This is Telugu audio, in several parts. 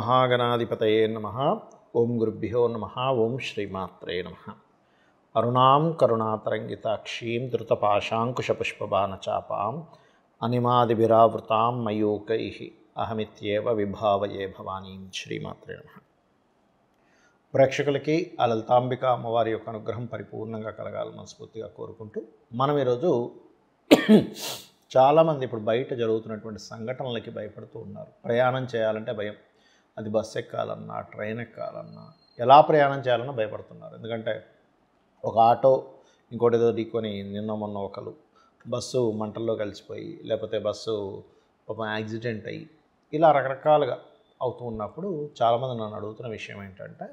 శ్రీమహాగణాధిపతయే నమః. ఓం గురుభ్యో నమః. ఓం శ్రీమాత్రే నమః. అరుణాం కరుణాతరంగితాక్షీం ధృతపాశాంకుశపుష్పబాణచాపాం అనిమాదిభిరావృతాం మయూకైః అహమిత్యేవ విభావయే భవానీం. శ్రీమాత్రే నమః. ప్రేక్షకులకి ఆ లలితాంబిక అమ్మవారి యొక్క అనుగ్రహం పరిపూర్ణంగా కలగాలని మనస్ఫూర్తిగా కోరుకుంటూ మనం ఈరోజు చాలామంది ఇప్పుడు బయట జరుగుతున్నటువంటి సంఘటనలకి భయపడుతూ ఉన్నారు. ప్రయాణం చేయాలంటే భయం. అది బస్సు ఎక్కాలన్నా, ట్రైన్ ఎక్కాలన్నా, ఎలా ప్రయాణం చేయాలన్నా భయపడుతున్నారు. ఎందుకంటే ఒక ఆటో ఇంకోటి ఏదో ఢీకొని నిన్న మొన్న ఒకరు బస్సు మంటల్లో కలిసిపోయి, లేకపోతే బస్సు పాపం యాక్సిడెంట్ అయ్యి, ఇలా రకరకాలుగా అవుతూ ఉన్నప్పుడు చాలామంది నన్ను అడుగుతున్న విషయం ఏంటంటే,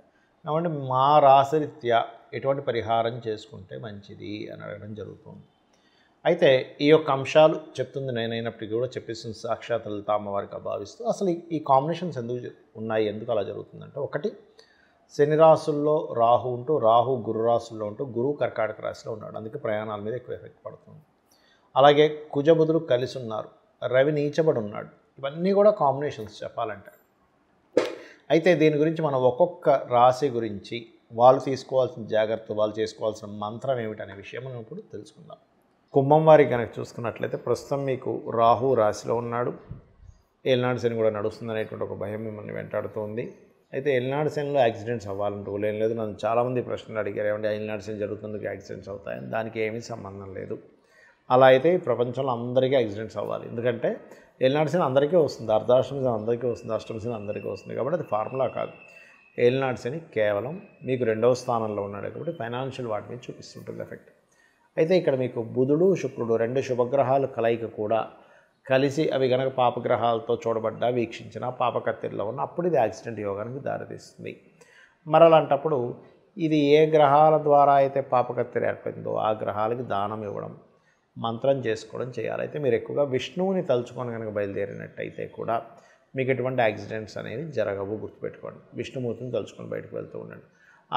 ఏమంటే మా రాశిరీత్యా ఎటువంటి పరిహారం చేసుకుంటే మంచిది అని అడగడం జరుగుతుంది. అయితే ఈ యొక్క అంశాలు చెప్తుంది నేనైనప్పటికీ కూడా చెప్పేసిన సాక్షాత్ లలిత అమ్మవారికి భావిస్తూ అసలు ఈ కాంబినేషన్స్ ఎందుకు ఉన్నాయి, ఎందుకు అలా జరుగుతుందంటే, ఒకటి శని రాశుల్లో రాహు ఉంటూ, రాహు గురు రాశుల్లో ఉంటూ, గురువు కర్కాటక రాశిలో ఉన్నాడు. అందుకే ప్రయాణాల మీద ఎక్కువ ఎఫెక్ట్ పడుతుంది. అలాగే కుజబుధులు కలిసి ఉన్నారు, రవి నీచబడి ఉన్నాడు. ఇవన్నీ కూడా కాంబినేషన్స్ చెప్పాలంటే. అయితే దీని గురించి మనం ఒక్కొక్క రాశి గురించి వాళ్ళు తీసుకోవాల్సిన జాగ్రత్త, వాళ్ళు చేసుకోవాల్సిన మంత్రం ఏమిటనే విషయం మనం ఇప్పుడు తెలుసుకుందాం. కుంభం వారికి కనుక చూసుకున్నట్లయితే ప్రస్తుతం మీకు రాహు రాశిలో ఉన్నాడు. ఏలినాడు శని కూడా నడుస్తుంది అనేటువంటి ఒక భయం మిమ్మల్ని వెంటాడుతుంది. అయితే ఏలినాడు శనిలో యాక్సిడెంట్స్ అవ్వాలంటూ ఏం లేదు. నన్ను చాలామంది ప్రశ్నలు అడిగారు, ఏమంటే ఏలినాడు శని జరుగుతుంది యాక్సిడెంట్స్ అవుతాయని. దానికి ఏమీ సంబంధం లేదు. అలా అయితే ప్రపంచంలో అందరికీ యాక్సిడెంట్స్ అవ్వాలి. ఎందుకంటే ఏలినాడు శని అందరికీ వస్తుంది, అర్ధాష్టమ శని అందరికీ వస్తుంది, అష్టమ శని అందరికీ వస్తుంది. కాబట్టి అది ఫార్ములా కాదు. ఏలినాడు శని కేవలం మీకు 2వ స్థానంలో ఉన్నాడు కాబట్టి ఫైనాన్షియల్ వాటి మీద చూపిస్తుంటుంది ఎఫెక్ట్. అయితే ఇక్కడ మీకు బుధుడు శుక్రుడు 2 శుభగ్రహాలు కలయిక కూడా కలిసి అవి కనుక పాపగ్రహాలతో చూడబడ్డా, వీక్షించిన పాపకత్తిరిలో ఉన్న అప్పుడు ఇది యాక్సిడెంట్ యోగానికి దారితీస్తుంది. మరి అలాంటప్పుడు ఇది ఏ గ్రహాల ద్వారా అయితే పాపకత్తిరి ఏర్పడిందో ఆ గ్రహాలకి దానం ఇవ్వడం, మంత్రం చేసుకోవడం చేయాలి. అయితే మీరు ఎక్కువగా విష్ణువుని తలుచుకొని కనుక బయలుదేరినట్టయితే కూడా మీకు ఎటువంటి యాక్సిడెంట్స్ అనేవి జరగవు. గుర్తుపెట్టుకోండి, విష్ణుమూర్తిని తలుచుకొని బయటకు వెళ్తూ ఉండండి.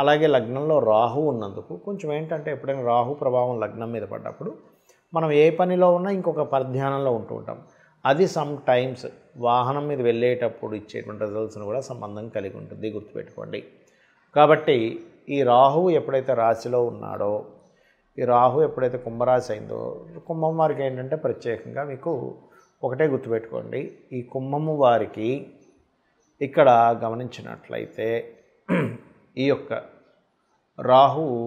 అలాగే లగ్నంలో రాహు ఉన్నందుకు కొంచెం ఏంటంటే, ఎప్పుడైనా రాహు ప్రభావం లగ్నం మీద పడ్డప్పుడు మనం ఏ పనిలో ఉన్నా ఇంకొక పరిధ్యానంలో ఉంటూ ఉంటాం. అది సమ్ టైమ్స్ వాహనం మీద వెళ్ళేటప్పుడు ఇచ్చేటువంటి రిజల్ట్స్ను కూడా సంబంధం కలిగి ఉంటుంది. గుర్తుపెట్టుకోండి. కాబట్టి ఈ రాహువు ఎప్పుడైతే రాశిలో ఉన్నాడో, ఈ రాహు ఎప్పుడైతే కుంభరాశి అయిందో, కుంభం వారికి ఏంటంటే ప్రత్యేకంగా మీకు ఒకటే గుర్తుపెట్టుకోండి. ఈ కుంభము వారికి ఇక్కడ గమనించినట్లయితే ఈ యొక్క రాహువు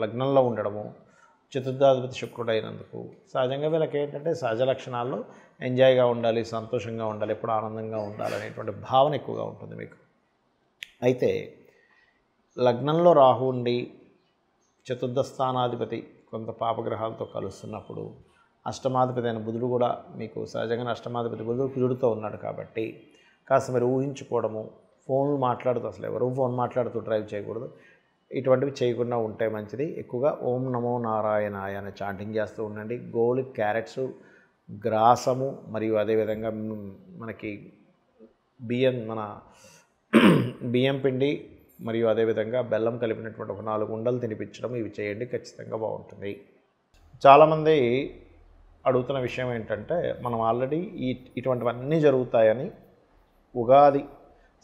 లగ్నంలో ఉండడము, చతుర్థాధిపతి శుక్రుడు అయినందుకు సహజంగా వీళ్ళకి ఏంటంటే సహజ లక్షణాల్లో ఎంజాయ్గా ఉండాలి, సంతోషంగా ఉండాలి, ఎప్పుడు ఆనందంగా ఉండాలి అనేటువంటి భావన ఎక్కువగా ఉంటుంది మీకు. అయితే లగ్నంలో రాహు ఉండి చతుర్థ స్థానాధిపతి కొంత పాపగ్రహాలతో కలుస్తున్నప్పుడు, అష్టమాధిపతి అయిన బుధుడు కూడా మీకు సహజంగా అష్టమాధిపతి బుధుడు కుజుడితో ఉన్నాడు కాబట్టి కాస్త మీరు ఊహించుకోవడము, ఫోన్లు మాట్లాడుతూ, అసలు ఎవరు ఫోన్ మాట్లాడుతూ డ్రైవ్ చేయకూడదు. ఇటువంటివి చేయకుండా ఉంటే మంచిది. ఎక్కువగా ఓం నమో నారాయణాయ అనే చాంటింగ్ చేస్తూ ఉండండి. గోలు, క్యారెట్స్, గ్రాసము మరియు అదేవిధంగా మనకి బియ్యం పిండి మరియు అదేవిధంగా బెల్లం కలిపినటువంటి ఒక 4 ఉండలు తినిపించడం, ఇవి చేయండి, ఖచ్చితంగా బాగుంటుంది. చాలామంది అడుగుతున్న విషయం ఏంటంటే, మనం ఆల్రెడీ ఇటువంటివన్నీ జరుగుతాయని ఉగాది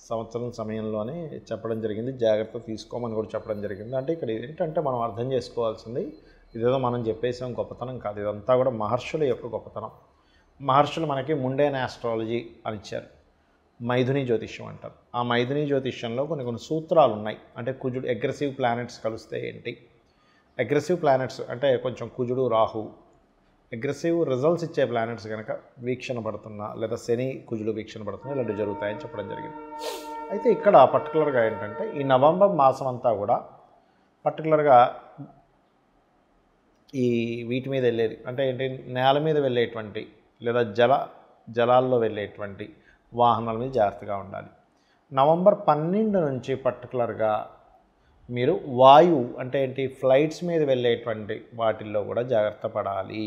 సంవత్సరం సమయంలోనే చెప్పడం జరిగింది. జాగ్రత్త తీసుకోమని కూడా చెప్పడం జరిగింది. అంటే ఇక్కడ ఏంటంటే మనం అర్థం చేసుకోవాల్సింది, ఇదేదో మనం చెప్పేసాం గొప్పతనం కాదు. ఇదంతా కూడా మహర్షుల యొక్క గొప్పతనం. మహర్షులు మనకి ముండేన్ ఆస్ట్రాలజీ అని ఇచ్చారు. మైథుని జ్యోతిష్యం అంటారు. ఆ మైథుని జ్యోతిష్యంలో కొన్ని సూత్రాలు ఉన్నాయి. అంటే కుజుడు అగ్రెసివ్ ప్లానెట్స్ కలిస్తే ఏంటి, అగ్రెసివ్ ప్లానెట్స్ అంటే కొంచెం కుజుడు రాహు అగ్రెసివ్ రిజల్ట్స్ ఇచ్చే ప్లానెట్స్ కనుక వీక్షణ పడుతున్నా, లేదా శని కుజుడు వీక్షణ పడుతున్నా ఇలాంటివి జరుగుతాయని చెప్పడం జరిగింది. అయితే ఇక్కడ పర్టికులర్గా ఏంటంటే ఈ నవంబర్ మాసం అంతా కూడా పర్టికులర్గా ఈ వీటి మీద వెళ్ళేది అంటే ఏంటి, నేల మీద వెళ్ళేటువంటి లేదా జలాల్లో వెళ్ళేటువంటి వాహనాల మీద జాగ్రత్తగా ఉండాలి. నవంబర్ 12 నుంచి పర్టికులర్గా మీరు వాయువు అంటే ఏంటి, ఫ్లైట్స్ మీద వెళ్ళేటువంటి వాటిల్లో కూడా జాగ్రత్త పడాలి.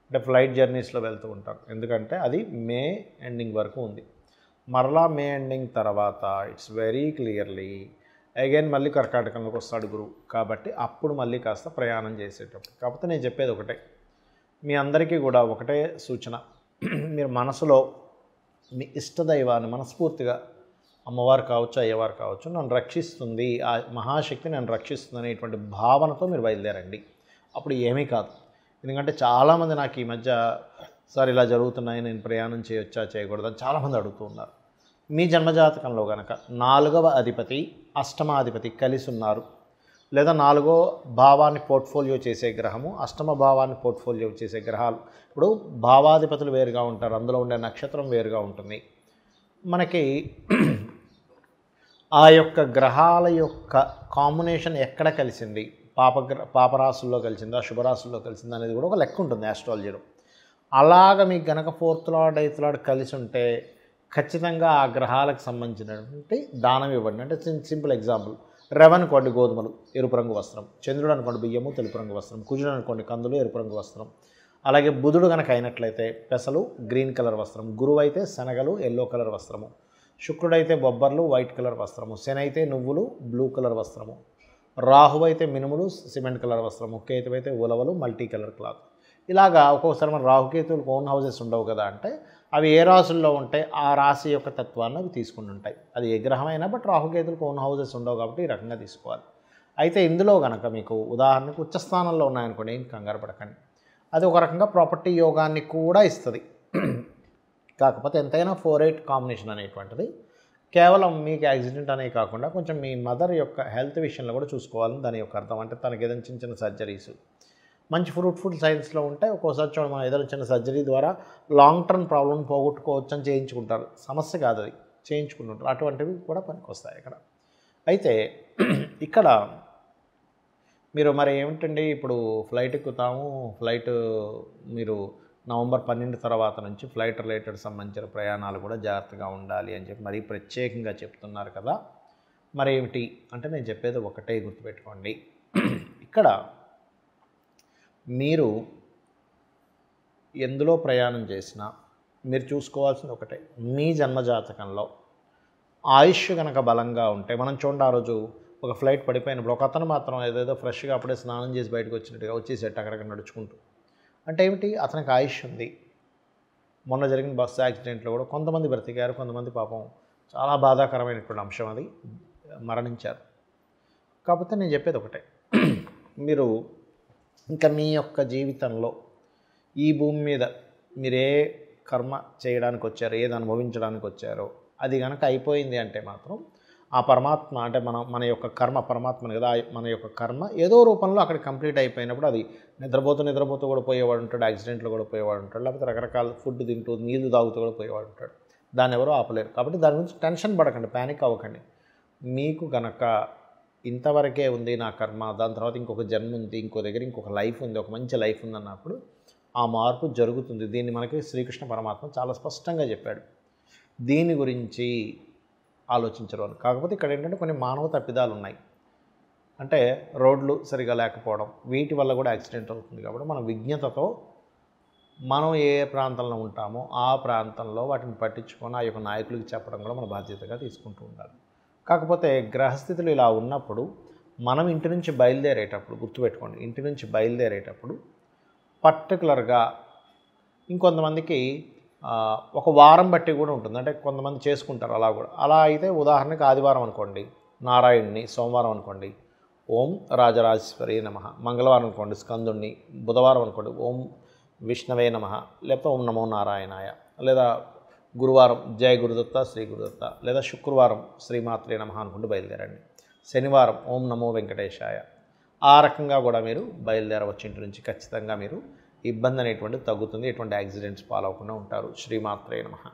అంటే ఫ్లైట్ జర్నీస్లో వెళ్తూ ఉంటారు. ఎందుకంటే అది మే ఎండింగ్ వరకు ఉంది. మరలా మే ఎండింగ్ తర్వాత ఇట్స్ వెరీ క్లియర్లీ అగైన్ మళ్ళీ కర్కాటకంలోకి వస్తాడు గురువు. కాబట్టి అప్పుడు మళ్ళీ కాస్త ప్రయాణం చేసేటప్పుడు. కాకపోతే నేను చెప్పేది ఒకటే, మీ అందరికీ కూడా ఒకటే సూచన, మీరు మనసులో మీ ఇష్టదైవాన్ని మనస్ఫూర్తిగా అమ్మవారు కావచ్చు, అయ్యవారు కావచ్చు, నన్ను రక్షిస్తుంది, ఆ మహాశక్తి నన్ను రక్షిస్తుంది అనేటువంటి భావనతో మీరు బయలుదేరండి. అప్పుడు ఏమీ కాదు. ఎందుకంటే చాలామంది నాకు ఈ మధ్య సార్ ఇలా జరుగుతున్నాయి, నేను ప్రయాణం చేయొచ్చా చేయకూడదు అని చాలామంది అడుగుతూ ఉన్నారు. మీ జన్మజాతకంలో కనుక 4వ అధిపతి 8వ కలిసి ఉన్నారు, లేదా 4వ భావాన్ని పోర్ట్ఫోలియో చేసే గ్రహము 8వ భావాన్ని పోర్ట్ఫోలియో చేసే గ్రహాలు, ఇప్పుడు భావాధిపతులు వేరుగా ఉంటారు, అందులో ఉండే నక్షత్రం వేరుగా ఉంటుంది. మనకి ఆ యొక్క గ్రహాల యొక్క కాంబినేషన్ ఎక్కడ కలిసింది, పాపరాశుల్లో కలిసిందా, శుభరాశుల్లో కలిసిందా అనేది కూడా ఒక లెక్క ఉంటుంది ఆస్ట్రాలజీలో. అలాగ మీకు గనక 4th లార్డ్ 8th లార్డ్ కలిసి ఉంటే ఖచ్చితంగా ఆ గ్రహాలకు సంబంధించినటువంటి దానం ఇవ్వండి. అంటే సింపుల్ ఎగ్జాంపుల్, రవి అనుకోండి గోధుమలు ఎరుపు రంగు వస్త్రం, చంద్రుడు అనుకోండి బియ్యము తెలుపు రంగు వస్త్రం, కుజుడు అనుకోండి కందులు ఎరుపు రంగు వస్త్రం, అలాగే బుధుడు కనుక అయినట్లయితే పెసలు గ్రీన్ కలర్ వస్త్రం, గురువు అయితే శనగలు ఎల్లో కలర్ వస్త్రము, శుక్రుడైతే బొబ్బర్లు వైట్ కలర్ వస్త్రము, శని అయితే నువ్వులు బ్లూ కలర్ వస్త్రము, రాహు అయితే మినుములు సిమెంట్ కలర్ వస్త్రము, కేతు అయితే ఉలవలు మల్టీ కలర్ క్లాత్. ఇలాగా ఒక్కొక్కసారి మన రాహుకేతువులకు ఓన్ హౌసెస్ ఉండవు కదా, అంటే అవి ఏ రాశుల్లో ఉంటే ఆ రాశి యొక్క తత్వాన్ని అవి తీసుకుని ఉంటాయి. అది ఏ గ్రహమైనా బట్ రాహుకేతువులకు ఓన్ హౌసెస్ ఉండవు కాబట్టి ఈ రకంగా తీసుకోవాలి. అయితే ఇందులో కనుక మీకు ఉదాహరణకు ఉచ్చస్థానంలో ఉన్నాయనుకోండి, ఏం కంగారు పడకండి, అది ఒక రకంగా ప్రాపర్టీ యోగాన్ని కూడా ఇస్తుంది. కాకపోతే ఎంతైనా 4-8 కాంబినేషన్ అనేటువంటిది కేవలం మీకు యాక్సిడెంట్ అనే కాకుండా కొంచెం మీ మదర్ యొక్క హెల్త్ విషయంలో కూడా చూసుకోవాలని దాని యొక్క అర్థం. అంటే తనకి ఏదైనా చిన్న చిన్న సర్జరీస్ మంచి ఫ్రూట్ఫుల్ సైన్స్లో ఉంటే ఒక్కోసారి చూడండి, మనం ఏదైనా చిన్న సర్జరీ ద్వారా లాంగ్ టర్మ్ ప్రాబ్లం పోగొట్టుకోవచ్చు అని చేయించుకుంటారు. సమస్య కాదు, అది చేయించుకుంటుంటారు. అటువంటివి కూడా పనికొస్తాయి ఇక్కడ. అయితే ఇక్కడ మీరు మరి ఏమిటండి, ఇప్పుడు ఫ్లైట్ ఎక్కుతాము, ఫ్లైట్ మీరు నవంబర్ 12 తర్వాత నుంచి ఫ్లైట్ రిలేటెడ్ సంబంధించిన ప్రయాణాలు కూడా జాగ్రత్తగా ఉండాలి అని చెప్పి మరీ ప్రత్యేకంగా చెప్తున్నారు కదా. మరి ఏమిటి అంటే నేను చెప్పేది ఒకటే గుర్తుపెట్టుకోండి. ఇక్కడ మీరు ఎందులో ప్రయాణం చేసినా మీరు చూసుకోవాల్సింది ఒకటే, మీ జన్మజాతకంలో ఆయుష్ కనుక బలంగా ఉంటే, మనం చూడండి ఆ రోజు ఒక ఫ్లైట్ పడిపోయినప్పుడు ఒక అతను మాత్రం ఏదేదో ఫ్రెష్గా అప్పుడే స్నానం చేసి బయటకు వచ్చినట్టుగా వచ్చేసేట అక్కడక్కడ నడుచుకుంటూ. అంటే ఏమిటి, అతనికి ఆయుష్ ఉంది. మొన్న జరిగిన బస్సు యాక్సిడెంట్లో కూడా కొంతమంది బ్రతికారు, కొంతమంది పాపం చాలా బాధాకరమైనటువంటి అంశం, అది మరణించారు. కాకపోతే నేను చెప్పేది ఒకటే, మీరు ఇంకా మీ యొక్క జీవితంలో ఈ భూమి మీద మీరు ఏ కర్మ చేయడానికి వచ్చారో, ఏది అనుభవించడానికి వచ్చారో అది కనుక అయిపోయింది అంటే మాత్రం ఆ పరమాత్మ, అంటే మన యొక్క కర్మ పరమాత్మని కదా, మన యొక్క కర్మ ఏదో రూపంలో అక్కడ కంప్లీట్ అయిపోయినప్పుడు అది నిద్రపోతూ కూడా పోయేవాడు ఉంటాడు, యాక్సిడెంట్లో కూడా పోయేవాడు ఉంటాడు, లేకపోతే రకరకాల ఫుడ్ తింటూ నీళ్లు తాగుతూ కూడా పోయేవాడు ఉంటాడు. దాన్ని ఎవరో ఆపలేరు. కాబట్టి దాని గురించి టెన్షన్ పడకండి, ప్యానిక్ అవ్వకండి. మీకు కనుక ఇంతవరకే ఉంది నా కర్మ, దాని తర్వాత ఇంకొక జన్మ ఉంది, ఇంకో దగ్గర ఇంకొక లైఫ్ ఉంది, ఒక మంచి లైఫ్ ఉంది అన్నప్పుడు ఆ మార్పు జరుగుతుంది. దీన్ని మనకి శ్రీకృష్ణ పరమాత్మ చాలా స్పష్టంగా చెప్పాడు. దీని గురించి ఆలోచించరు అని. కాకపోతే ఇక్కడ ఏంటంటే కొన్ని మానవ తప్పిదాలు ఉన్నాయి. అంటే రోడ్లు సరిగా లేకపోవడం, వీటి వల్ల కూడా యాక్సిడెంట్ అవుతుంది. కాబట్టి మనం విజ్ఞతతో మనం ఏ ప్రాంతంలో ఉంటామో ఆ ప్రాంతంలో వాటిని పట్టించుకొని ఆ యొక్క నాయకులకు చెప్పడం కూడా మన బాధ్యతగా తీసుకుంటూ ఉండాలి. కాకపోతే గ్రహస్థితులు ఇలా ఉన్నప్పుడు మనం ఇంటి నుంచి బయలుదేరేటప్పుడు గుర్తుపెట్టుకోండి, ఇంటి నుంచి బయలుదేరేటప్పుడు పర్టికులర్గా ఇంకొంతమందికి ఒక వారం బట్టి కూడా ఉంటుంది. అంటే కొంతమంది చేసుకుంటారు అలా కూడా. అలా అయితే ఉదాహరణకి ఆదివారం అనుకోండి నారాయణుని, సోమవారం అనుకోండి ఓం రాజరాజేశ్వరి నమః, మంగళవారం అనుకోండి స్కందుణ్ణి, బుధవారం అనుకోండి ఓం విష్ణవే నమః, లేకపోతే ఓం నమో నారాయణాయ, లేదా గురువారం జయ గురుదత్త శ్రీ గురుదత్త, లేదా శుక్రవారం శ్రీమాత్రే నమః అనుకుంటూ బయలుదేరండి. శనివారం ఓం నమో వెంకటేశాయ. ఆ రకంగా కూడా మీరు బయలుదేరవచ్చు ఇంటి నుంచి. ఖచ్చితంగా మీరు ఇబ్బంది అనేటువంటిది తగ్గుతుంది, ఎటువంటి యాక్సిడెంట్స్ పాలవకుండా ఉంటారు. శ్రీమాత్రే నమః.